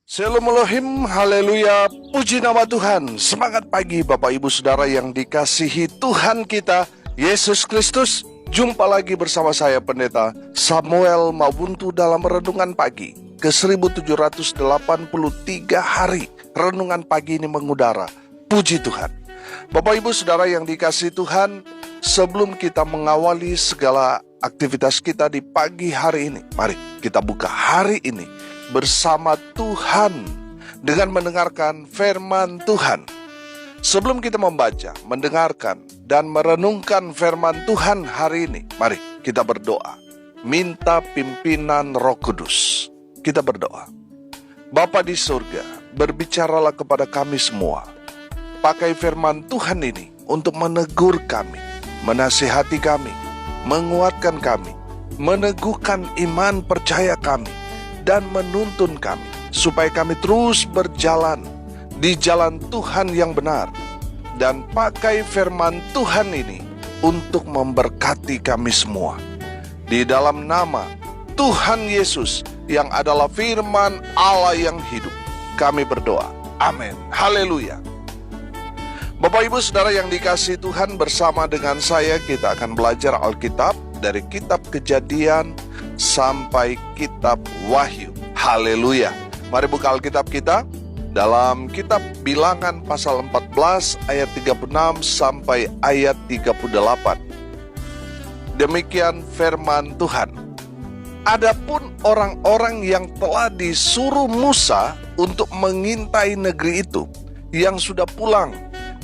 Shalom Elohim, haleluya, puji nama Tuhan. Semangat pagi Bapak Ibu Saudara yang dikasihi Tuhan kita, Yesus Kristus. Jumpa lagi bersama saya Pendeta Samuel Mabuntu dalam Renungan Pagi ke 1783 hari. Renungan pagi ini mengudara, puji Tuhan. Bapak Ibu Saudara yang dikasihi Tuhan, sebelum kita mengawali segala aktivitas kita di pagi hari ini, mari kita buka hari ini bersama Tuhan dengan mendengarkan firman Tuhan. Sebelum kita membaca, mendengarkan, dan merenungkan firman Tuhan hari ini, mari kita berdoa. Minta pimpinan Roh Kudus. Kita berdoa. Bapa di surga, berbicaralah kepada kami semua. Pakai firman Tuhan ini untuk menegur kami, menasihati kami, menguatkan kami, meneguhkan iman percaya kami, dan menuntun kami, supaya kami terus berjalan di jalan Tuhan yang benar. Dan pakai firman Tuhan ini untuk memberkati kami semua. Di dalam nama Tuhan Yesus yang adalah firman Allah yang hidup, kami berdoa. Amin. Haleluya. Bapak Ibu Saudara yang dikasihi Tuhan, bersama dengan saya kita akan belajar Alkitab dari kitab Kejadian sampai kitab Wahyu. Haleluya. Mari buka Alkitab kita dalam kitab Bilangan pasal 14 ayat 36 sampai ayat 38. Demikian firman Tuhan. Adapun orang-orang yang telah disuruh Musa untuk mengintai negeri itu, yang sudah pulang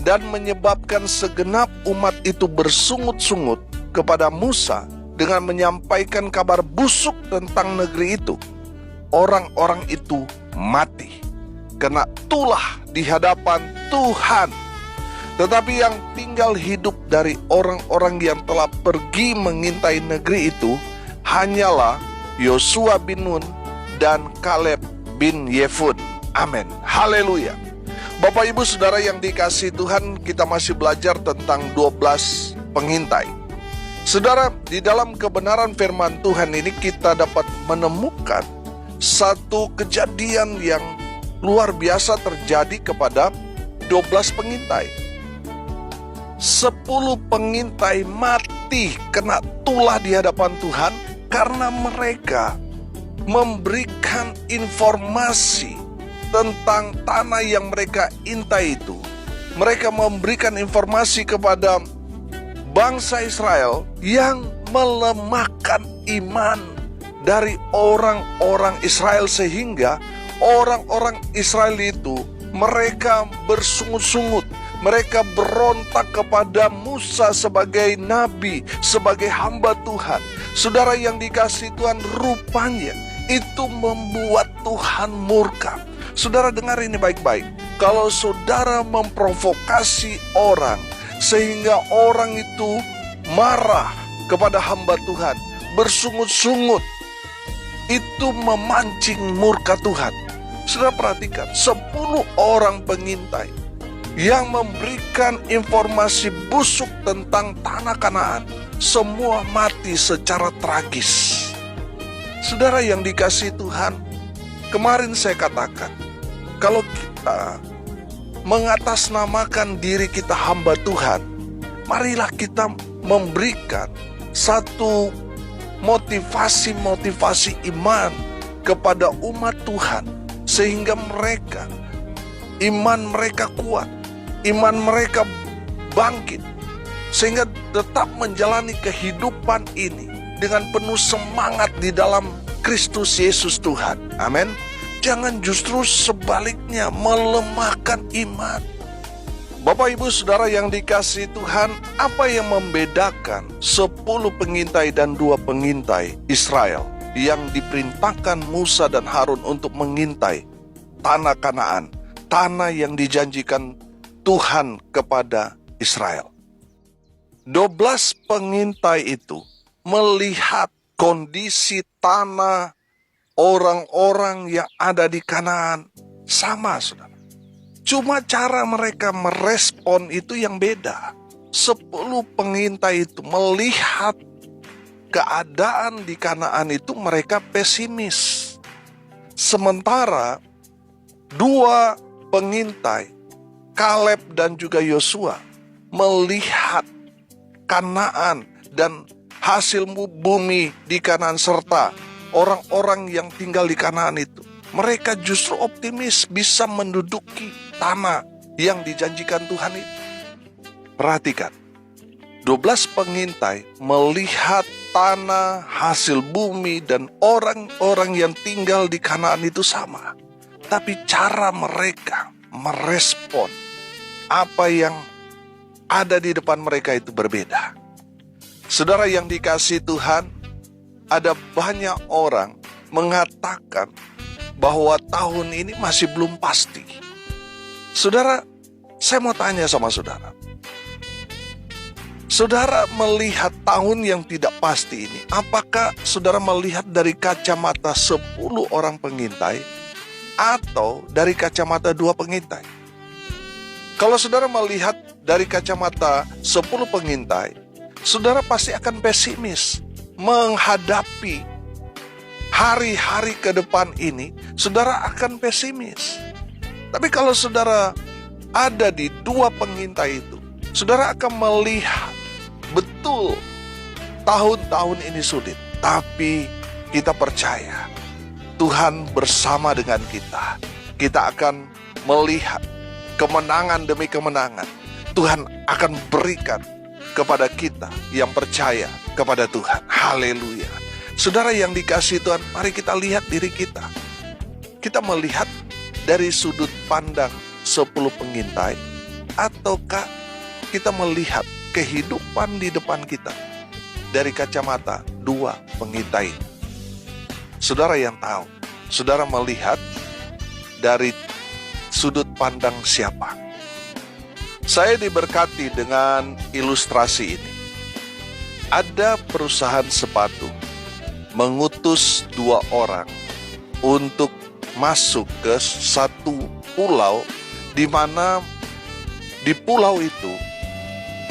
dan menyebabkan segenap umat itu bersungut-sungut kepada Musa dengan menyampaikan kabar busuk tentang negeri itu, orang-orang itu mati, kena tulah di hadapan Tuhan. Tetapi yang tinggal hidup dari orang-orang yang telah pergi mengintai negeri itu hanyalah Yosua bin Nun dan Kaleb bin Yefun. Amin. Haleluya. Bapak Ibu Saudara yang dikasihi Tuhan, kita masih belajar tentang 12 pengintai. Saudara, di dalam kebenaran firman Tuhan ini kita dapat menemukan satu kejadian yang luar biasa terjadi kepada 12 pengintai. 10 pengintai mati kena tulah di hadapan Tuhan karena mereka memberikan informasi tentang tanah yang mereka intai itu. Mereka memberikan informasi kepada bangsa Israel yang melemahkan iman dari orang-orang Israel, sehingga orang-orang Israel itu mereka bersungut-sungut, mereka berontak kepada Musa sebagai nabi, sebagai hamba Tuhan. Saudara yang dikasihi Tuhan, rupanya itu membuat Tuhan murka. Saudara dengar ini baik-baik. Kalau saudara memprovokasi orang sehingga orang itu marah kepada hamba Tuhan, bersungut-sungut, itu memancing murka Tuhan. Saudara perhatikan, 10 orang pengintai yang memberikan informasi busuk tentang tanah Kanaan, semua mati secara tragis. Saudara yang dikasihi Tuhan, kemarin saya katakan, kalau kita mengatasnamakan diri kita hamba Tuhan, marilah kita memberikan satu motivasi iman kepada umat Tuhan, sehingga mereka, iman mereka kuat, iman mereka bangkit, sehingga tetap menjalani kehidupan ini dengan penuh semangat di dalam Kristus Yesus Tuhan. Amin. Jangan justru sebaliknya melemahkan iman. Bapak Ibu Saudara yang dikasihi Tuhan, apa yang membedakan 10 pengintai dan 2 pengintai Israel yang diperintahkan Musa dan Harun untuk mengintai tanah Kanaan, tanah yang dijanjikan Tuhan kepada Israel? 12 pengintai itu melihat kondisi tanah orang-orang yang ada di Kanaan sama, saudara. Cuma cara mereka merespon itu yang beda. 10 pengintai itu melihat keadaan di Kanaan itu mereka pesimis. Sementara dua pengintai, Kaleb dan juga Yosua, melihat Kanaan dan hasil bumi di Kanaan serta orang-orang yang tinggal di Kanaan itu. Mereka justru optimis bisa menduduki tanah yang dijanjikan Tuhan itu. Perhatikan, 12 pengintai melihat tanah, hasil bumi, dan orang-orang yang tinggal di Kanaan itu sama. Tapi cara mereka merespon apa yang ada di depan mereka itu berbeda. Saudara yang dikasihi Tuhan, ada banyak orang mengatakan bahwa tahun ini masih belum pasti. Saudara, saya mau tanya sama saudara. Saudara melihat tahun yang tidak pasti ini, apakah saudara melihat dari kacamata 10 orang pengintai atau dari kacamata 2 pengintai? Kalau saudara melihat dari kacamata 10 pengintai, saudara pasti akan pesimis menghadapi hari-hari ke depan ini. Saudara akan pesimis. Tapi kalau saudara ada di 2 pengintai itu, saudara akan melihat betul tahun-tahun ini sulit, tapi kita percaya Tuhan bersama dengan kita. Kita akan melihat kemenangan demi kemenangan. Tuhan akan berikan kepada kita yang percaya kepada Tuhan. Haleluya. Saudara yang dikasihi Tuhan, mari kita lihat diri kita. Kita melihat dari sudut pandang 10 pengintai, ataukah kita melihat kehidupan di depan kita dari kacamata 2 pengintai? Saudara yang tahu, saudara melihat dari sudut pandang siapa? Saya diberkati dengan ilustrasi ini. Ada perusahaan sepatu mengutus 2 orang untuk masuk ke satu pulau, di mana di pulau itu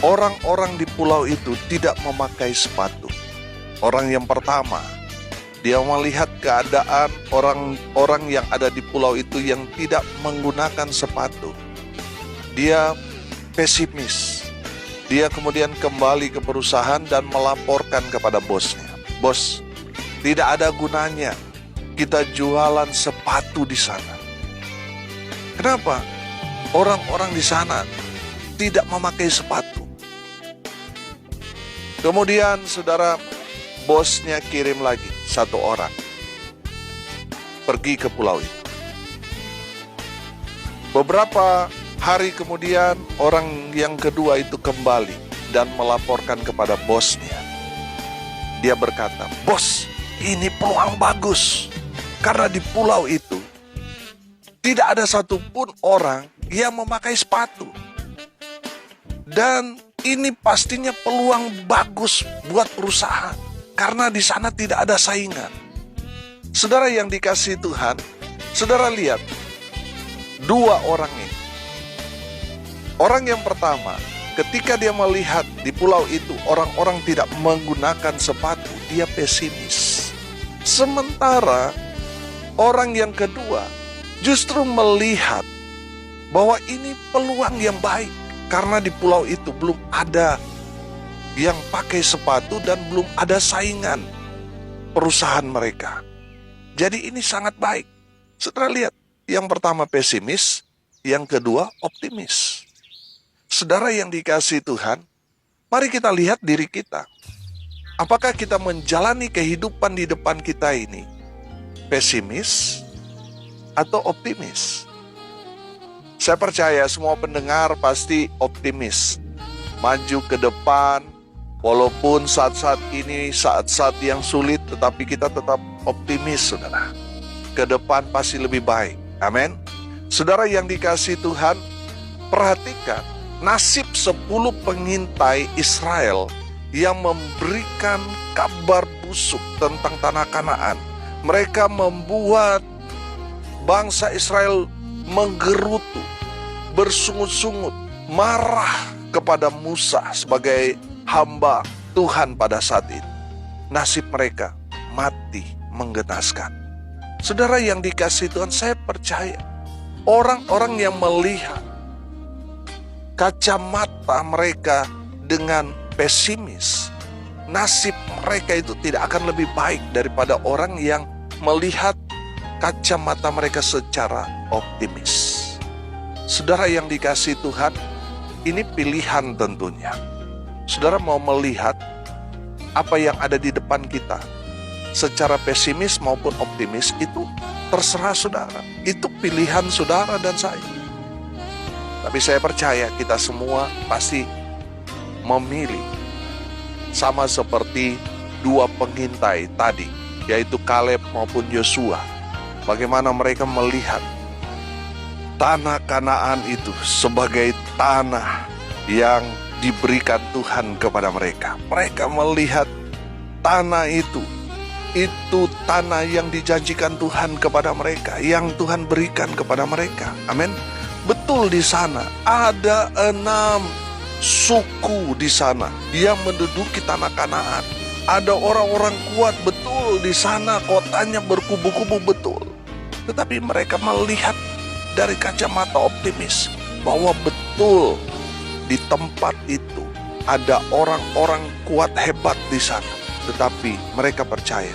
orang-orang di pulau itu tidak memakai sepatu. Orang yang pertama, dia melihat keadaan orang-orang yang ada di pulau itu yang tidak menggunakan sepatu. Dia pesimis. Dia kemudian kembali ke perusahaan dan melaporkan kepada bosnya. Bos, tidak ada gunanya kita jualan sepatu di sana. Kenapa? Orang-orang di sana tidak memakai sepatu. Kemudian saudara, bosnya kirim lagi 1 orang pergi ke pulau itu. Beberapa hari kemudian orang yang kedua itu kembali dan melaporkan kepada bosnya. Dia berkata, "Bos, ini peluang bagus. Karena di pulau itu tidak ada satupun orang yang memakai sepatu. Dan ini pastinya peluang bagus buat perusahaan. Karena di sana tidak ada saingan." Saudara yang dikasihi Tuhan, saudara lihat 2 orang ini. Orang yang pertama, ketika dia melihat di pulau itu orang-orang tidak menggunakan sepatu, dia pesimis. Sementara orang yang kedua justru melihat bahwa ini peluang yang baik, karena di pulau itu belum ada yang pakai sepatu dan belum ada saingan perusahaan mereka. Jadi ini sangat baik. Saudara lihat, yang pertama pesimis, yang kedua optimis. Saudara yang dikasihi Tuhan, mari kita lihat diri kita. Apakah kita menjalani kehidupan di depan kita ini pesimis atau optimis? Saya percaya semua pendengar pasti optimis. Maju ke depan, walaupun saat-saat ini saat-saat yang sulit, tetapi kita tetap optimis, saudara. Ke depan pasti lebih baik. Amin. Saudara yang dikasihi Tuhan, perhatikan nasib 10 pengintai Israel yang memberikan kabar busuk tentang tanah Kanaan. Mereka membuat bangsa Israel menggerutu, bersungut-sungut, marah kepada Musa sebagai hamba Tuhan pada saat itu. Nasib mereka mati menggenaskan. Saudara yang dikasihi Tuhan, saya percaya Orang-orang yang melihat kacamata mereka dengan pesimis, nasib mereka itu tidak akan lebih baik daripada orang yang melihat kacamata mereka secara optimis. Saudara yang dikasihi Tuhan, ini pilihan tentunya. Saudara mau melihat apa yang ada di depan kita secara pesimis maupun optimis, itu terserah saudara. Itu pilihan saudara dan saya. Tapi saya percaya kita semua pasti memilih sama seperti dua pengintai tadi, yaitu Kaleb maupun Yosua. Bagaimana mereka melihat tanah Kanaan itu sebagai tanah yang diberikan Tuhan kepada mereka. Mereka melihat tanah itu tanah yang dijanjikan Tuhan kepada mereka, yang Tuhan berikan kepada mereka. Amin. Betul, di sana ada 6 suku di sana yang menduduki tanah Kanaan. Ada orang-orang kuat, betul, di sana kotanya berkubu-kubu, betul. Tetapi mereka melihat dari kacamata optimis bahwa betul di tempat itu ada orang-orang kuat hebat di sana. Tetapi mereka percaya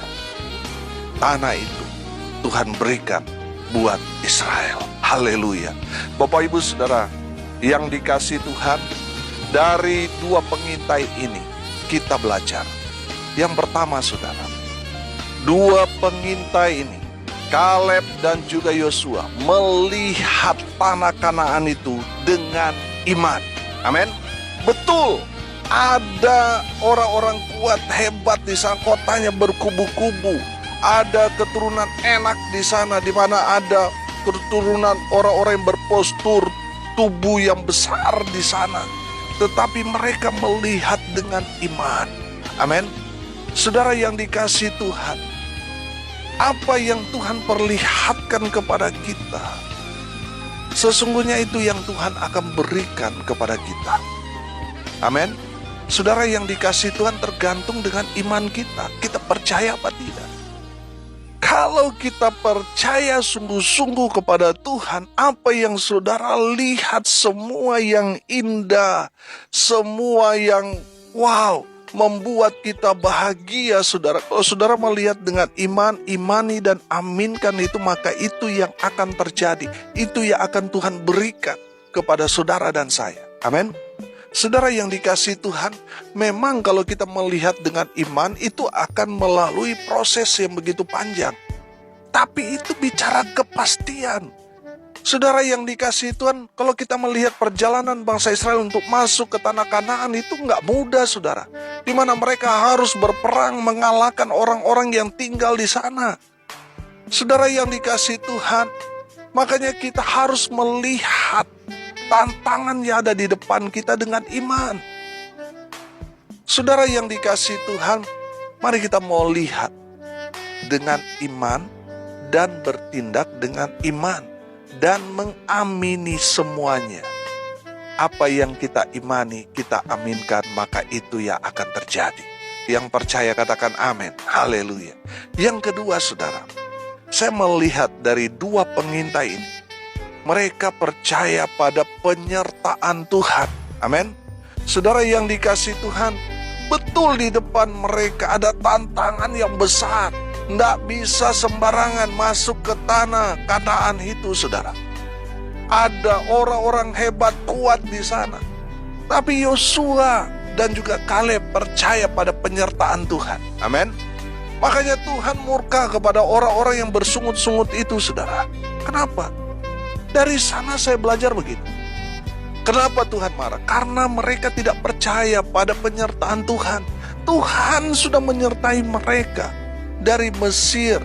tanah itu Tuhan berikan buat Israel. Haleluya. Bapak Ibu Saudara yang dikasihi Tuhan, dari dua pengintai ini kita belajar. Yang pertama saudara, dua pengintai ini, Kaleb dan juga Yosua, melihat tanah Kanaan itu dengan iman. Amin. Betul, ada orang-orang kuat hebat di sana, kotanya berkubu-kubu. Ada keturunan enak di sana, di mana ada keturunan orang-orang yang berpostur tubuh yang besar di sana. Tetapi mereka melihat dengan iman. Amin. Saudara yang dikasihi Tuhan, apa yang Tuhan perlihatkan kepada kita, sesungguhnya itu yang Tuhan akan berikan kepada kita. Amin. Saudara yang dikasihi Tuhan, tergantung dengan iman kita. Kita percaya apa tidak? Kalau kita percaya sungguh-sungguh kepada Tuhan, apa yang saudara lihat, semua yang indah, semua yang wow, membuat kita bahagia, saudara. Kalau saudara melihat dengan iman, imani dan aminkan itu, maka itu yang akan terjadi. Itu yang akan Tuhan berikan kepada saudara dan saya. Amin. Saudara yang dikasihi Tuhan, memang kalau kita melihat dengan iman, itu akan melalui proses yang begitu panjang. Tapi itu bicara kepastian. Saudara yang dikasihi Tuhan, kalau kita melihat perjalanan bangsa Israel untuk masuk ke tanah Kanaan, itu nggak mudah, saudara. Di mana mereka harus berperang mengalahkan orang-orang yang tinggal di sana. Saudara yang dikasihi Tuhan, makanya kita harus melihat tantangan yang ada di depan kita dengan iman. Saudara yang dikasihi Tuhan, mari kita mau lihat dengan iman dan bertindak dengan iman dan mengamini semuanya. Apa yang kita imani, kita aminkan, maka itu yang akan terjadi. Yang percaya katakan amin. Haleluya. Yang kedua saudara, saya melihat dari dua pengintai ini, mereka percaya pada penyertaan Tuhan. Amin. Saudara yang dikasihi Tuhan, betul di depan mereka ada tantangan yang besar. Tidak bisa sembarangan masuk ke tanah Kanaan itu, saudara. Ada orang-orang hebat kuat di sana. Tapi Yosua dan juga Kaleb percaya pada penyertaan Tuhan. Amin. Makanya Tuhan murka kepada orang-orang yang bersungut-sungut itu, saudara. Kenapa? Dari sana saya belajar begitu. Kenapa Tuhan marah? Karena mereka tidak percaya pada penyertaan Tuhan. Tuhan sudah menyertai mereka dari Mesir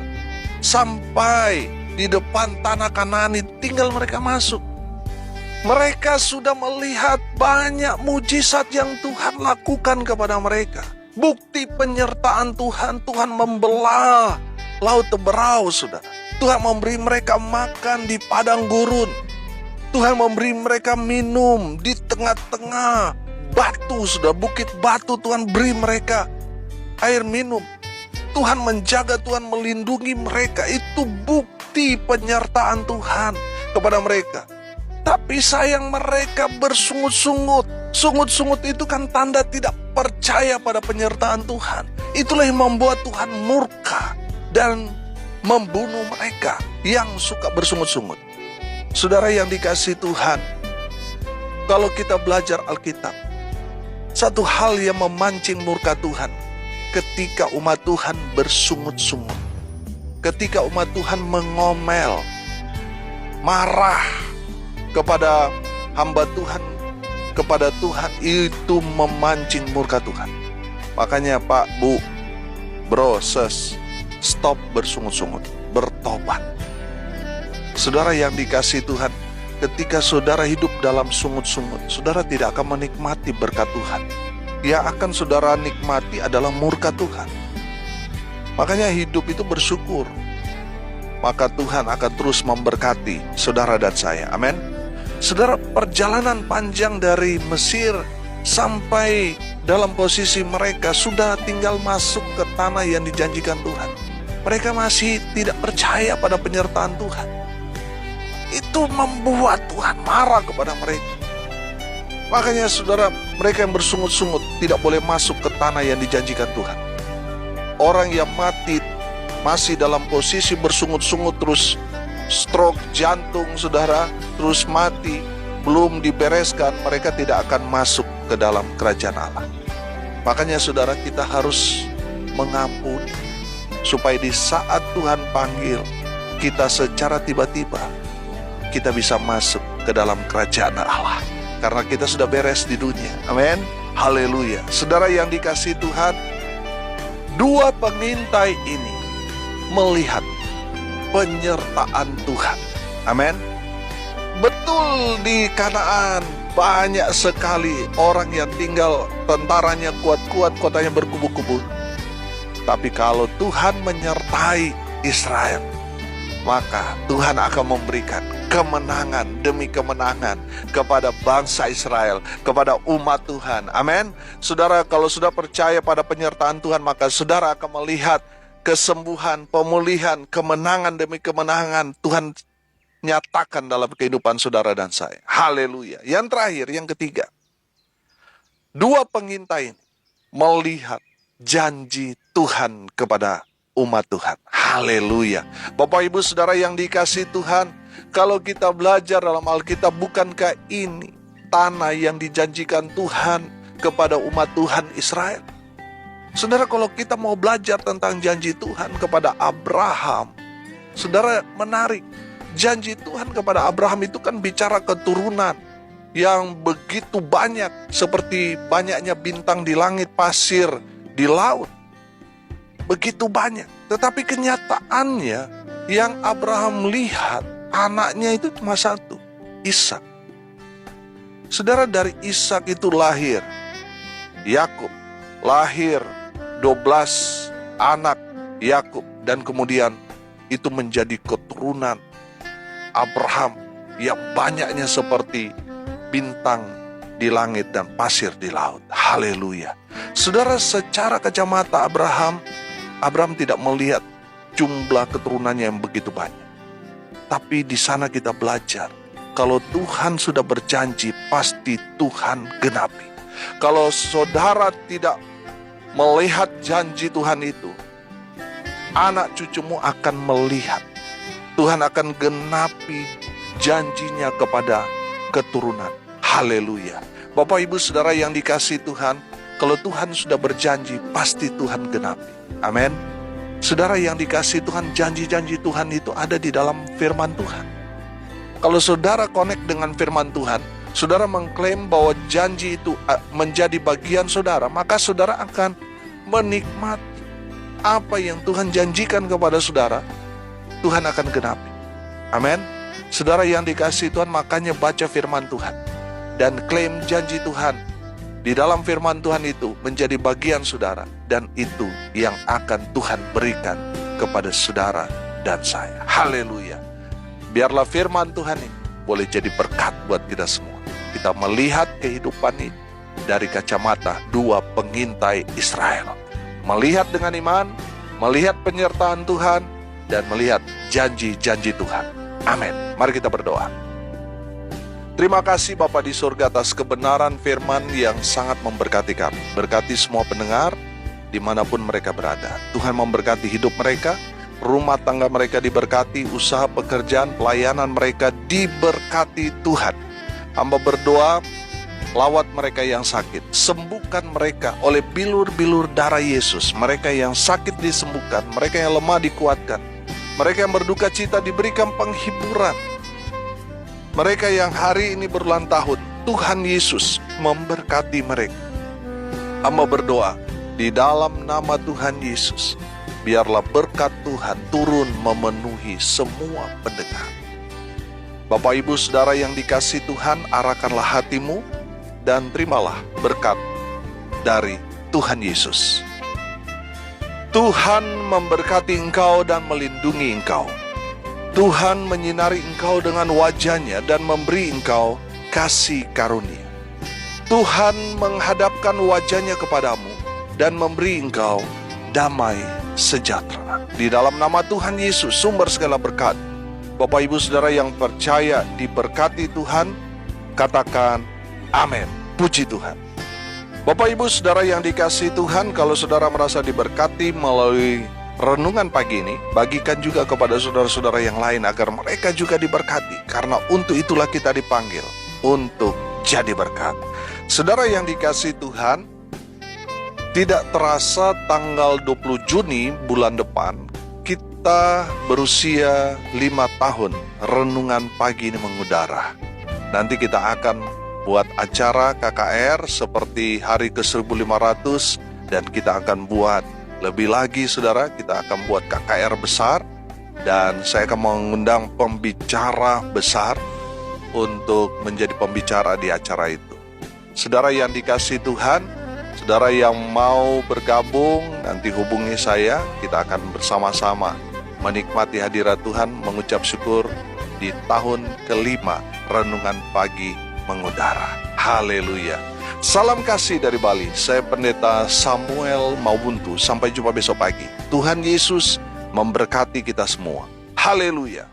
sampai di depan tanah Kanaan, tinggal mereka masuk. Mereka sudah melihat banyak mujizat yang Tuhan lakukan kepada mereka. Bukti penyertaan Tuhan, Tuhan membelah laut Teberau, saudara. Tuhan memberi mereka makan di padang gurun. Tuhan memberi mereka minum di tengah-tengah batu, sudah bukit batu. Tuhan beri mereka air minum. Tuhan menjaga, Tuhan melindungi mereka. Itu bukti penyertaan Tuhan. kepada mereka. Tapi sayang mereka bersungut-sungut. Sungut-sungut itu kan tanda tidak percaya pada penyertaan Tuhan. Itulah yang membuat Tuhan murka dan membunuh mereka yang suka bersungut-sungut. Saudara yang dikasihi Tuhan, kalau kita belajar Alkitab, satu hal yang memancing murka Tuhan ketika umat Tuhan bersungut-sungut. Ketika umat Tuhan mengomel, marah kepada hamba Tuhan, kepada Tuhan, itu memancing murka Tuhan. Makanya Pak, Bu, Bro, Sis, stop bersungut-sungut, bertobat. Saudara yang dikasihi Tuhan, ketika saudara hidup dalam sungut-sungut, saudara tidak akan menikmati berkat Tuhan. Yang akan saudara nikmati adalah murka Tuhan. Makanya hidup itu bersyukur, maka Tuhan akan terus memberkati saudara dan saya. Amin. Saudara, perjalanan panjang dari Mesir sampai dalam posisi mereka sudah tinggal masuk ke tanah yang dijanjikan Tuhan. Mereka masih tidak percaya pada penyertaan Tuhan. Itu membuat Tuhan marah kepada mereka. Makanya saudara, mereka yang bersungut-sungut tidak boleh masuk ke tanah yang dijanjikan Tuhan. Orang yang mati masih dalam posisi bersungut-sungut terus stroke jantung saudara, terus mati, belum dibereskan, mereka tidak akan masuk ke dalam kerajaan Allah. Makanya saudara, kita harus mengampuni, supaya di saat Tuhan panggil kita secara tiba-tiba, kita bisa masuk ke dalam kerajaan Allah. Karena kita sudah beres di dunia. Amin. Haleluya. Saudara yang dikasihi Tuhan, dua pengintai ini melihat penyertaan Tuhan. Amin. Betul, di Kanaan banyak sekali orang yang tinggal, tentaranya kuat-kuat, kotanya berkubu-kubu. Tapi kalau Tuhan menyertai Israel, maka Tuhan akan memberikan kemenangan demi kemenangan kepada bangsa Israel, kepada umat Tuhan. Amin. Saudara, kalau sudah percaya pada penyertaan Tuhan, maka saudara akan melihat kesembuhan, pemulihan, kemenangan demi kemenangan Tuhan nyatakan dalam kehidupan saudara dan saya. Haleluya. Yang terakhir, yang ketiga, dua pengintai ini melihat janji Tuhan kepada umat Tuhan. Haleluya. Bapak Ibu Saudara yang dikasihi Tuhan, kalau kita belajar dalam Alkitab, bukankah ini tanah yang dijanjikan Tuhan kepada umat Tuhan Israel? Saudara, kalau kita mau belajar tentang janji Tuhan kepada Abraham, saudara, menarik. Janji Tuhan kepada Abraham itu kan bicara keturunan yang begitu banyak, seperti banyaknya bintang di langit, pasir di laut. Begitu banyak. Tetapi kenyataannya yang Abraham lihat, anaknya itu cuma satu, Ishak. Saudara, dari Ishak itu lahir Yakub, lahir 12 anak Yakub, dan kemudian itu menjadi keturunan Abraham yang banyaknya seperti bintang di langit dan pasir di laut. Haleluya. Saudara, secara kacamata Abraham tidak melihat jumlah keturunannya yang begitu banyak. Tapi di sana kita belajar, kalau Tuhan sudah berjanji, pasti Tuhan genapi. Kalau saudara tidak melihat janji Tuhan itu, anak cucumu akan melihat. Tuhan akan genapi janjinya kepada keturunan. Haleluya. Bapak Ibu Saudara yang dikasihi Tuhan, kalau Tuhan sudah berjanji, pasti Tuhan genapi. Amin. Saudara yang dikasihi Tuhan, janji-janji Tuhan itu ada di dalam firman Tuhan. Kalau saudara connect dengan firman Tuhan, saudara mengklaim bahwa janji itu menjadi bagian saudara, maka saudara akan menikmati apa yang Tuhan janjikan kepada saudara. Tuhan akan genapi. Amin. Saudara yang dikasihi Tuhan, makanya baca firman Tuhan dan klaim janji Tuhan di dalam firman Tuhan itu menjadi bagian saudara, dan itu yang akan Tuhan berikan kepada saudara dan saya. Haleluya. Biarlah firman Tuhan ini boleh jadi berkat buat kita semua. Kita melihat kehidupan ini dari kacamata dua pengintai Israel. Melihat dengan iman, melihat penyertaan Tuhan, dan melihat janji-janji Tuhan. Amin. Mari kita berdoa. Terima kasih Bapa di surga atas kebenaran firman yang sangat memberkati kami. Berkati semua pendengar dimanapun mereka berada. Tuhan memberkati hidup mereka, rumah tangga mereka diberkati, usaha pekerjaan, pelayanan mereka diberkati Tuhan. Hamba berdoa, lawat mereka yang sakit, sembuhkan mereka oleh bilur-bilur darah Yesus. Mereka yang sakit disembuhkan, mereka yang lemah dikuatkan, mereka yang berduka cita diberikan penghiburan. Mereka yang hari ini berulang tahun, Tuhan Yesus memberkati mereka. Hamba berdoa, di dalam nama Tuhan Yesus, biarlah berkat Tuhan turun memenuhi semua pendengar. Bapak Ibu Saudara yang dikasihi Tuhan, arahkanlah hatimu dan terimalah berkat dari Tuhan Yesus. Tuhan memberkati engkau dan melindungi engkau. Tuhan menyinari engkau dengan wajah-Nya dan memberi engkau kasih karunia. Tuhan menghadapkan wajah-Nya kepadamu dan memberi engkau damai sejahtera. Di dalam nama Tuhan Yesus, sumber segala berkat, Bapak Ibu Saudara yang percaya diberkati Tuhan, katakan amin. Puji Tuhan. Bapak Ibu Saudara yang dikasihi Tuhan, kalau saudara merasa diberkati melalui renungan pagi ini, bagikan juga kepada saudara-saudara yang lain agar mereka juga diberkati. Karena untuk itulah kita dipanggil, untuk jadi berkat. Saudara yang dikasihi Tuhan, tidak terasa tanggal 20 Juni bulan depan, kita berusia 5 tahun renungan pagi ini mengudara. Nanti kita akan buat acara KKR seperti hari ke-1500 dan kita akan buat lebih lagi saudara, kita akan buat KKR besar dan saya akan mengundang pembicara besar untuk menjadi pembicara di acara itu. Saudara yang dikasihi Tuhan, saudara yang mau bergabung nanti hubungi saya, kita akan bersama-sama menikmati hadirat Tuhan, mengucap syukur di tahun kelima renungan pagi mengudara. Haleluya. Salam kasih dari Bali, saya Pendeta Samuel Mawuntu. Sampai jumpa besok pagi. Tuhan Yesus memberkati kita semua. Haleluya.